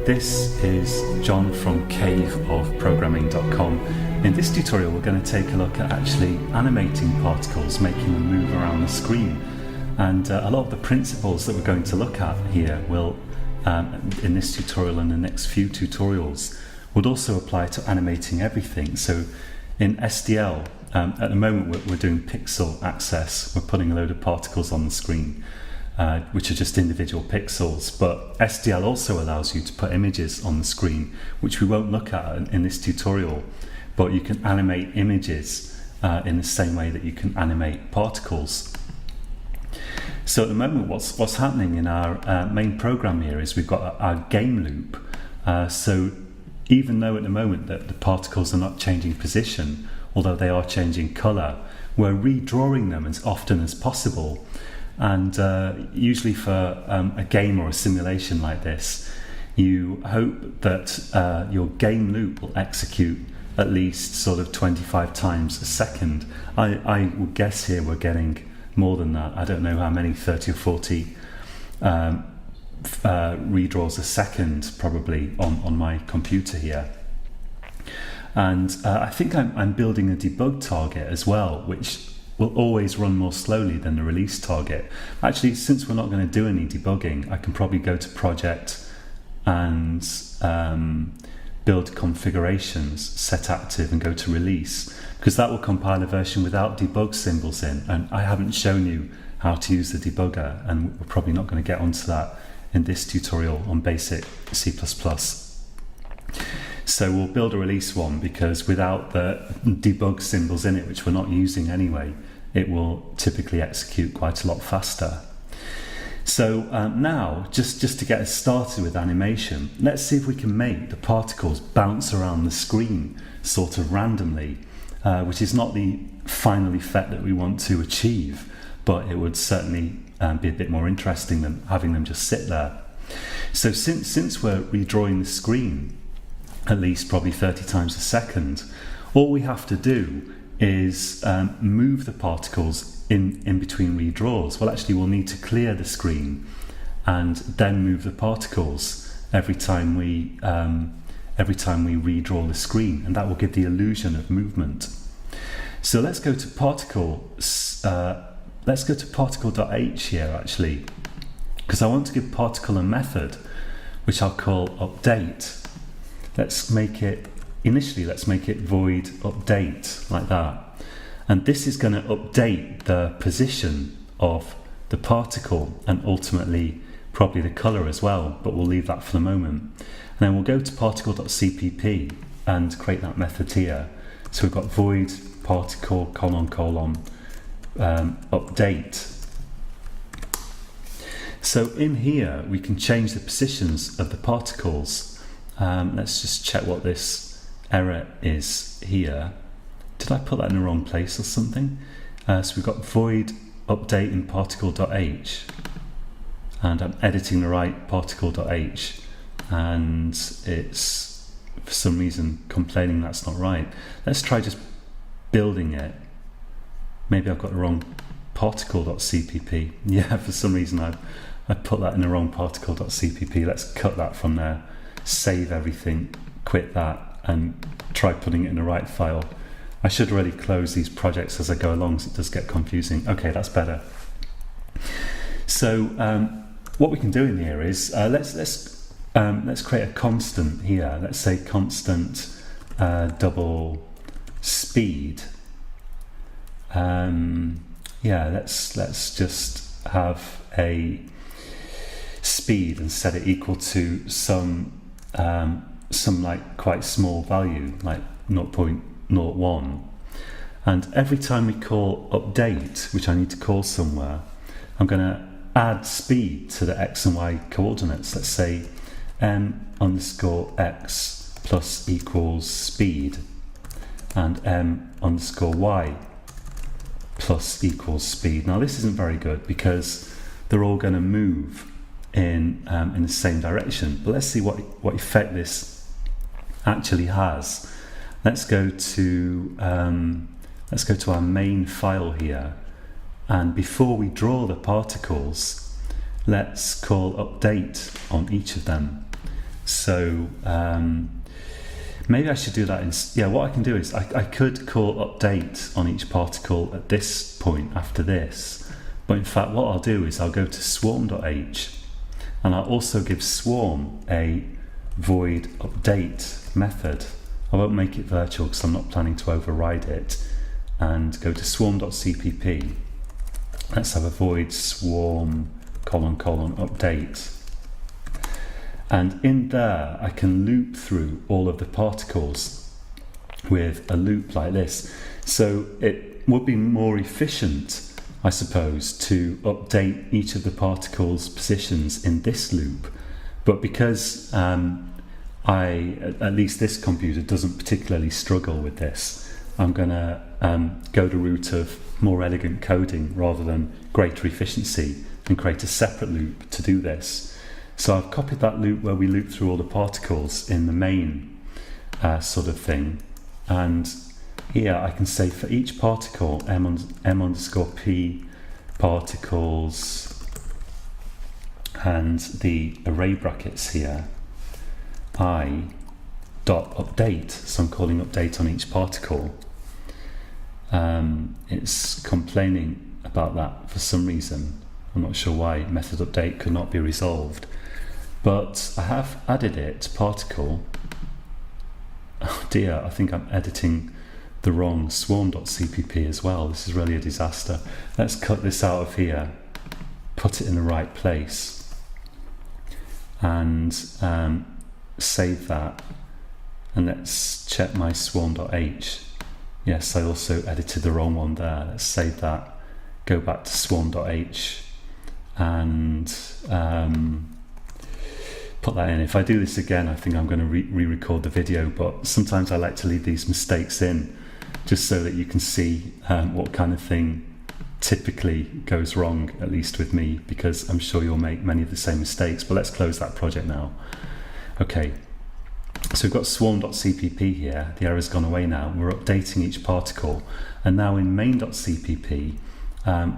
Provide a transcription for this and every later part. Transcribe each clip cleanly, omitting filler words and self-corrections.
This is John from caveofprogramming.com. In this tutorial we're going to take a look at actually animating particles, making them move around the screen. And a lot of the principles that we're going to look at here will, in this tutorial and the next few tutorials, would also apply to animating everything. So in SDL, at the moment we're doing pixel access. We're putting a load of particles on the screen, which are just individual pixels, but SDL also allows you to put images on the screen, which we won't look at in this tutorial, but you can animate images in the same way that you can animate particles. So at the moment what's happening in our main program here is we've got our game loop. So even though at the moment that the particles are not changing position, although they are changing colour, we're redrawing them as often as possible. And usually for a game or a simulation like this, you hope that your game loop will execute at least sort of 25 times a second. I would guess here we're getting more than that. I don't know how many, 30 or 40 redraws a second probably on my computer here. And I think I'm building a debug target as well, which will always run more slowly than the release target. Actually, since we're not going to do any debugging, I can probably go to project and build configurations, set active, and go to release, because that will compile a version without debug symbols in. And I haven't shown you how to use the debugger, and we're probably not going to get onto that in this tutorial on basic C++. So we'll build a release one, because without the debug symbols in it, which we're not using anyway, it will typically execute quite a lot faster. So now, just to get us started with animation, let's see if we can make the particles bounce around the screen sort of randomly, which is not the final effect that we want to achieve, but it would certainly be a bit more interesting than having them just sit there. So since we're redrawing the screen at least probably 30 times a second, all we have to do is move the particles in between redraws. Well, actually we'll need to clear the screen and then move the particles every time we redraw the screen, and that will give the illusion of movement. So let's go to particle.h here actually, because I want to give particle a method which I'll call update. Let's make it void update, like that. And this is going to update the position of the particle and ultimately probably the color as well, but we'll leave that for the moment. And then we'll go to particle.cpp and create that method here. So we've got void particle : update. So in here we can change the positions of the particles. Let's just check what this error is here. Did I put that in the wrong place or something? So we've got void update in particle.h, and I'm editing the right particle.h, and it's for some reason complaining that's not right. Let's try just building it. Maybe I've got the wrong particle.cpp. Yeah, for some reason I put that in the wrong particle.cpp. Let's cut that from there, save everything, quit that, and try putting it in the right file. I should really close these projects as I go along, so it does get confusing. Okay, that's better. So what we can do in here is let's create a constant here. Let's say constant double speed. Yeah, let's just have a speed and set it equal to some like quite small value, like 0.01, and every time we call update, which I need to call somewhere, I'm going to add speed to the x and y coordinates. Let's say m_x plus equals speed, and m_y plus equals speed. Now this isn't very good because they're all going to move in the same direction, but let's see what effect this actually has. Let's go to our main file here, and before we draw the particles, let's call update on each of them. So maybe I should do that. What I can do is I could call update on each particle at this point after this. But in fact, what I'll do is I'll go to swarm.h, and I'll also give swarm a void update method. I won't make it virtual because I'm not planning to override it. And go to swarm.cpp. Let's have a void swarm : update. And in there, I can loop through all of the particles with a loop like this. So it would be more efficient, I suppose, to update each of the particles' positions in this loop. But because at least this computer doesn't particularly struggle with this, I'm going to go the route of more elegant coding rather than greater efficiency and create a separate loop to do this. So I've copied that loop where we loop through all the particles in the main sort of thing. And here I can say for each particle, m_p particles and the array brackets here, I dot update. So I'm calling update on each particle. It's complaining about that for some reason. I'm not sure why method update could not be resolved. But I have added it, particle. Oh dear, I think I'm editing the wrong swarm.cpp as well. This is really a disaster. Let's cut this out of here, put it in the right place, and save that. And let's check my swarm.h. Yes, I also edited the wrong one there. Let's save that, go back to swarm.h, and put that in. If I do this again, I think I'm going to re-record the video, but sometimes I like to leave these mistakes in just so that you can see what kind of thing typically goes wrong, at least with me, because I'm sure you'll make many of the same mistakes. But let's close that project now. Okay, so we've got swarm.cpp here. The error's gone away now. We're updating each particle, and now in main.cpp,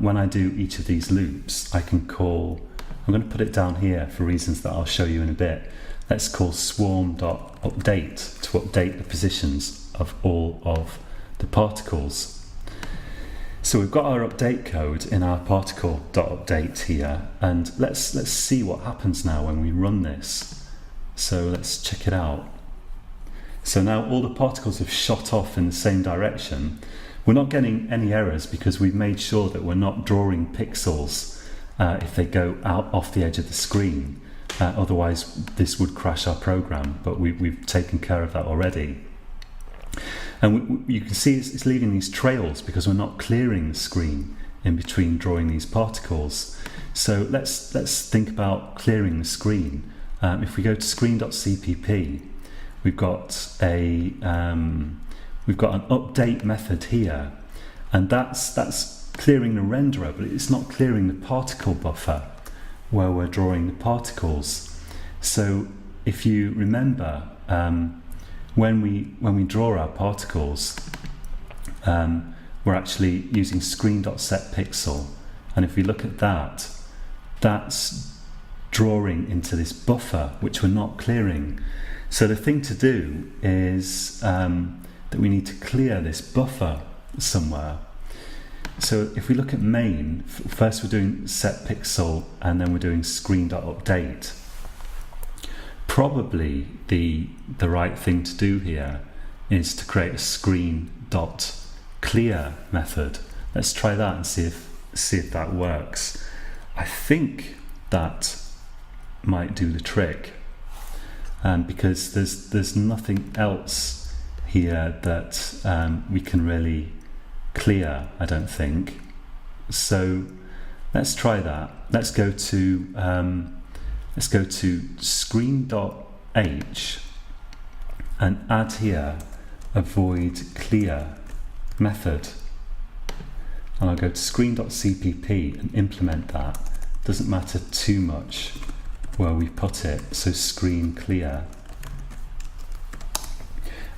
when I do each of these loops, I can call, I'm going to put it down here for reasons that I'll show you in a bit. Let's call swarm.update to update the positions of all of the particles. So we've got our update code in our particle.update here, and let's see what happens now when we run this. So let's check it out. So now all the particles have shot off in the same direction. We're not getting any errors because we've made sure that we're not drawing pixels if they go out off the edge of the screen. Otherwise this would crash our program, but we've taken care of that already. And you can see it's leaving these trails because we're not clearing the screen in between drawing these particles. So let's think about clearing the screen. If we go to screen.cpp, we've got an update method here, and that's clearing the renderer, but it's not clearing the particle buffer where we're drawing the particles. So if you remember, when we draw our particles, we're actually using screen.setPixel, and if we look at that, that's drawing into this buffer which we're not clearing. So the thing to do is that we need to clear this buffer somewhere. So if we look at main, first we're doing setPixel and then we're doing screen.update. Probably the right thing to do here is to create a screen.clear method. Let's try that and see if that works. I think that might do the trick, because there's nothing else here that we can really clear, I don't think. So let's try that. Let's go to screen.h and add here a void clear method, and I'll go to screen.cpp and implement that. Doesn't matter too much where we put it, so screen clear.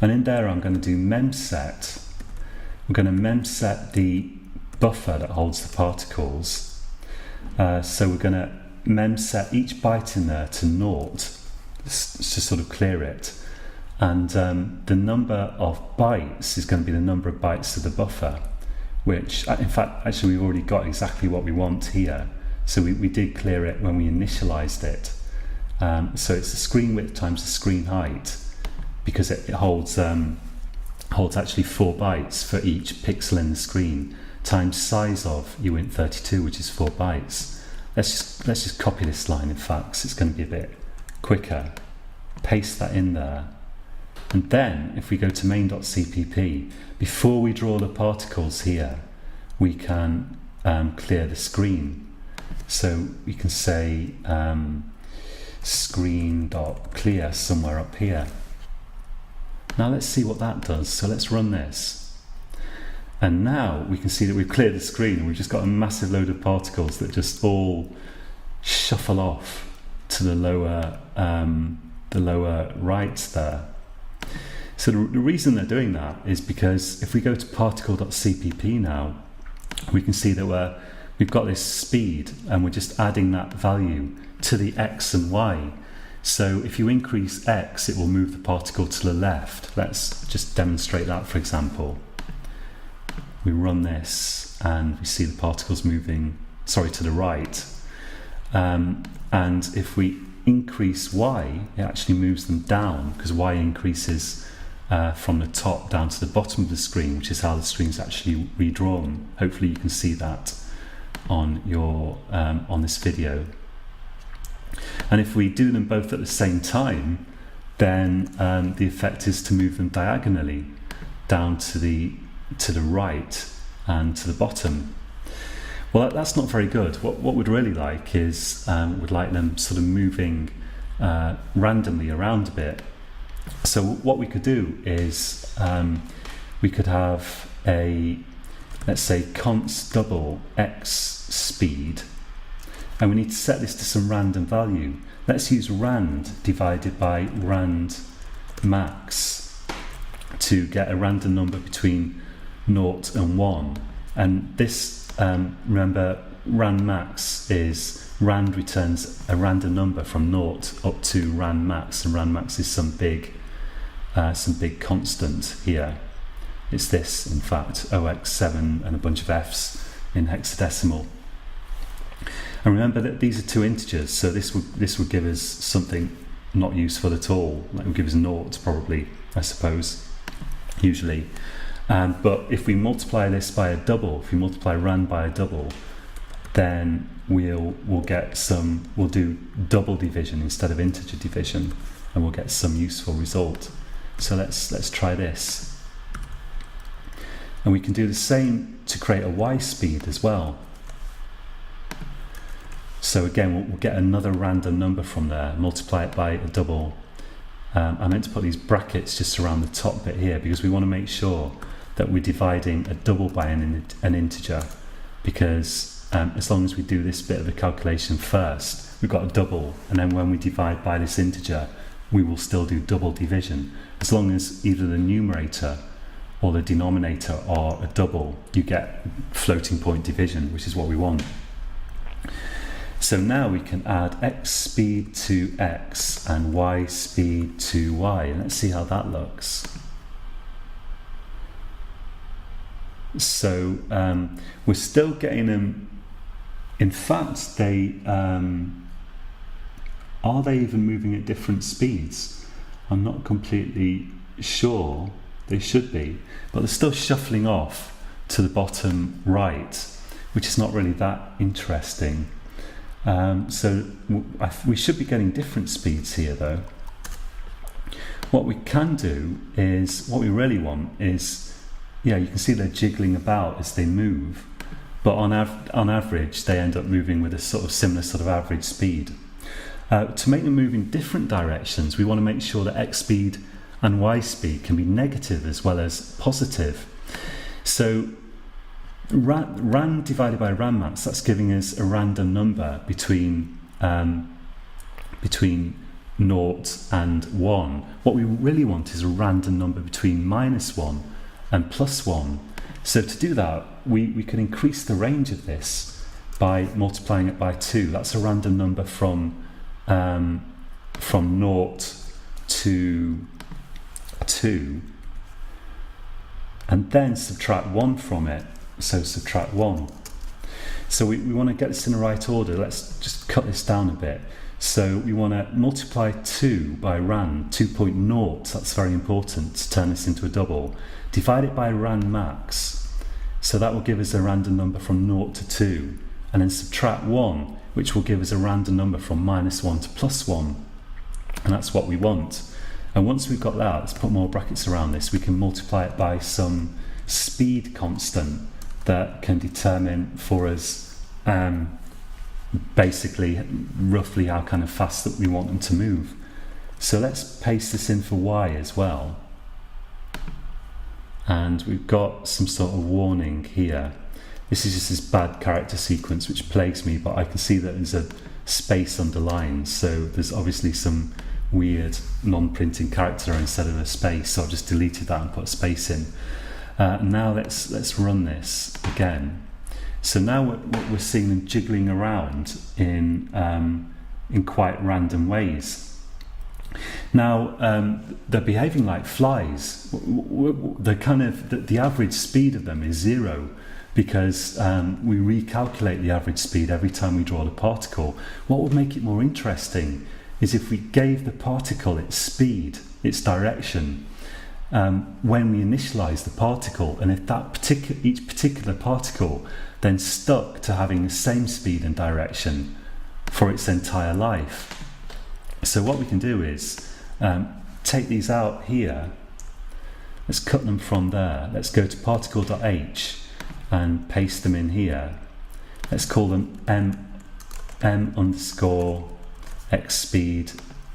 And in there I'm going to do memset. I'm going to memset the buffer that holds the particles. So we're going to memset each byte in there to 0, to sort of clear it. And the number of bytes is going to be the number of bytes of the buffer, which in fact actually we've already got exactly what we want here. So we did clear it when we initialized it. So it's the screen width times the screen height, because it holds actually 4 bytes for each pixel in the screen, times size of uint32, which is 4 bytes. Let's just copy this line, in fact, 'cause it's going to be a bit quicker. Paste that in there. And then if we go to main.cpp, before we draw the particles here, we can clear the screen. So we can say screen.clear somewhere up here. Now let's see what that does. So let's run this. And now we can see that we've cleared the screen and we've just got a massive load of particles that just all shuffle off to the lower right there. So the reason they're doing that is because if we go to particle.cpp now, we can see that we've got this speed and we're just adding that value to the x and y. So if you increase x, it will move the particle to the left. Let's just demonstrate that, for example. We run this and we see the particles moving, to the right. And if we increase y, it actually moves them down, because y increases from the top down to the bottom of the screen, which is how the screen is actually redrawn. Hopefully you can see that on your on this video. And if we do them both at the same time, then the effect is to move them diagonally down to the right and to the bottom. Well, that's not very good. What we'd really like is we'd like them sort of moving randomly around a bit. So what we could do is we could have let's say const double x speed, and we need to set this to some random value. Let's use rand divided by rand max to get a random number between 0 and 1. And this, remember, rand max is rand returns a random number from 0 up to rand max, and rand max is some big constant here. It's this, in fact, OX7 and a bunch of Fs in hexadecimal. And remember that these are 2 integers, so this would give us something not useful at all. Like, it would give us 0 probably, I suppose, usually. But if we multiply this by a double, if we multiply rand by a double, then we'll do double division instead of integer division, and we'll get some useful result. So let's try this. And we can do the same to create a y speed as well. So again, we'll get another random number from there, multiply it by a double. I meant to put these brackets just around the top bit here because we want to make sure that we're dividing a double by an integer, because as long as we do this bit of the calculation first, we've got a double, and then when we divide by this integer, we will still do double division. As long as either the numerator or the denominator are a double, you get floating point division, which is what we want. So now we can add x speed to x and y speed to y, and let's see how that looks. So we're still getting them. In fact, are they even moving at different speeds? I'm not completely sure. They should be, but they're still shuffling off to the bottom right, which is not really that interesting. So we should be getting different speeds here, though. What we can do is, what we really want is, you can see they're jiggling about as they move, but on average they end up moving with a sort of similar sort of average speed. To make them move in different directions, we want to make sure that x speed and y speed can be negative as well as positive. So rand divided by rand max, that's giving us a random number between 0 and 1. What we really want is a random number between -1 and +1. So to do that, we can increase the range of this by multiplying it by 2. That's a random number from from 0 to 2, and then subtract 1 from it, so subtract 1. So we want to get this in the right order. Let's just cut this down a bit. So we want to multiply 2 by rand 2.0, that's very important to turn this into a double. Divide it by rand max, so that will give us a random number from 0 to 2, and then subtract 1, which will give us a random number from -1 to +1, and that's what we want. And once we've got that, let's put more brackets around this, we can multiply it by some speed constant that can determine for us basically roughly how kind of fast that we want them to move. So let's paste this in for y as well, and we've got some sort of warning here. This is just this bad character sequence which plagues me, but I can see that there's a space underlined, so there's obviously some weird non-printing character instead of a space, so I've just deleted that and put a space in. Now let's run this again. So now we're seeing them jiggling around in quite random ways. Now they're behaving like flies. The average speed of them is 0, because we recalculate the average speed every time we draw the particle. What would make it more interesting is if we gave the particle its speed, its direction, when we initialize the particle, and if each particular particle then stuck to having the same speed and direction for its entire life. So what we can do is take these out here. Let's cut them from there. Let's go to particle.h and paste them in here. Let's call them m underscore x speed,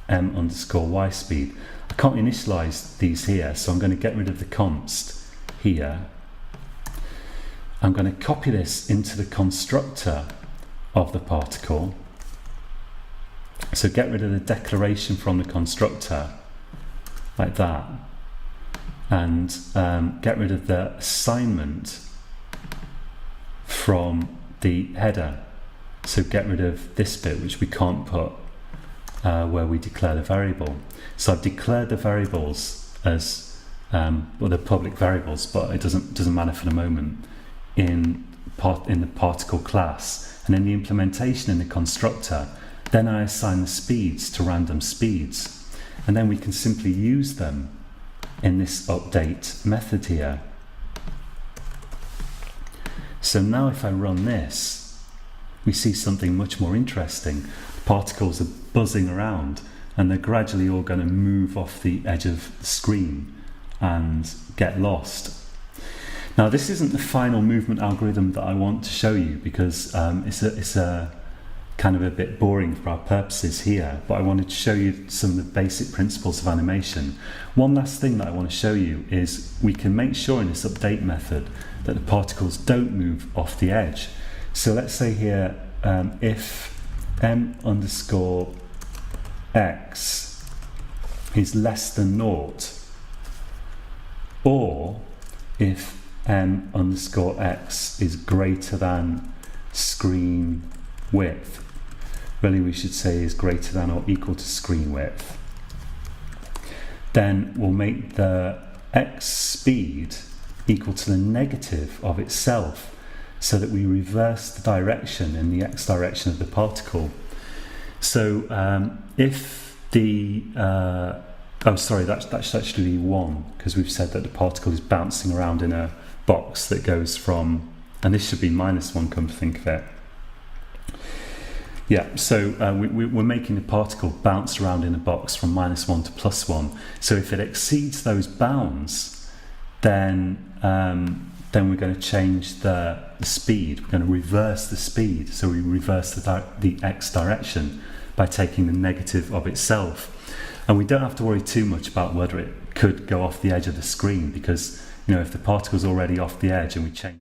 m underscore y speed. I can't initialize these here, so I'm going to get rid of the const here. I'm going to copy this into the constructor of the particle. So get rid of the declaration from the constructor, like that, and get rid of the assignment from the header. So get rid of this bit which we can't put where we declare the variable. So I've declared the variables as the public variables, but it doesn't matter for the moment in the particle class. And in the implementation in the constructor, then I assign the speeds to random speeds, and then we can simply use them in this update method here. So now if I run this, we see something much more interesting. The particles are buzzing around, and they're gradually all going to move off the edge of the screen and get lost. Now this isn't the final movement algorithm that I want to show you, because it's a kind of a bit boring for our purposes here, but I wanted to show you some of the basic principles of animation. One last thing that I want to show you is we can make sure in this update method that the particles don't move off the edge. So let's say here if m underscore x is less than 0, or if m underscore x is greater than screen width, really we should say is greater than or equal to screen width, then we'll make the x speed equal to the negative of itself, so that we reverse the direction in the x direction of the particle. So if the that should actually be 1, because we've said that the particle is bouncing around in a box that goes from, and this should be -1, come to think of it. Yeah, so we're making the particle bounce around in a box from -1 to +1. So if it exceeds those bounds, then we're going to change the speed. We're going to reverse the speed. So we reverse the x direction by taking the negative of itself. And we don't have to worry too much about whether it could go off the edge of the screen, because if the particle's already off the edge and we change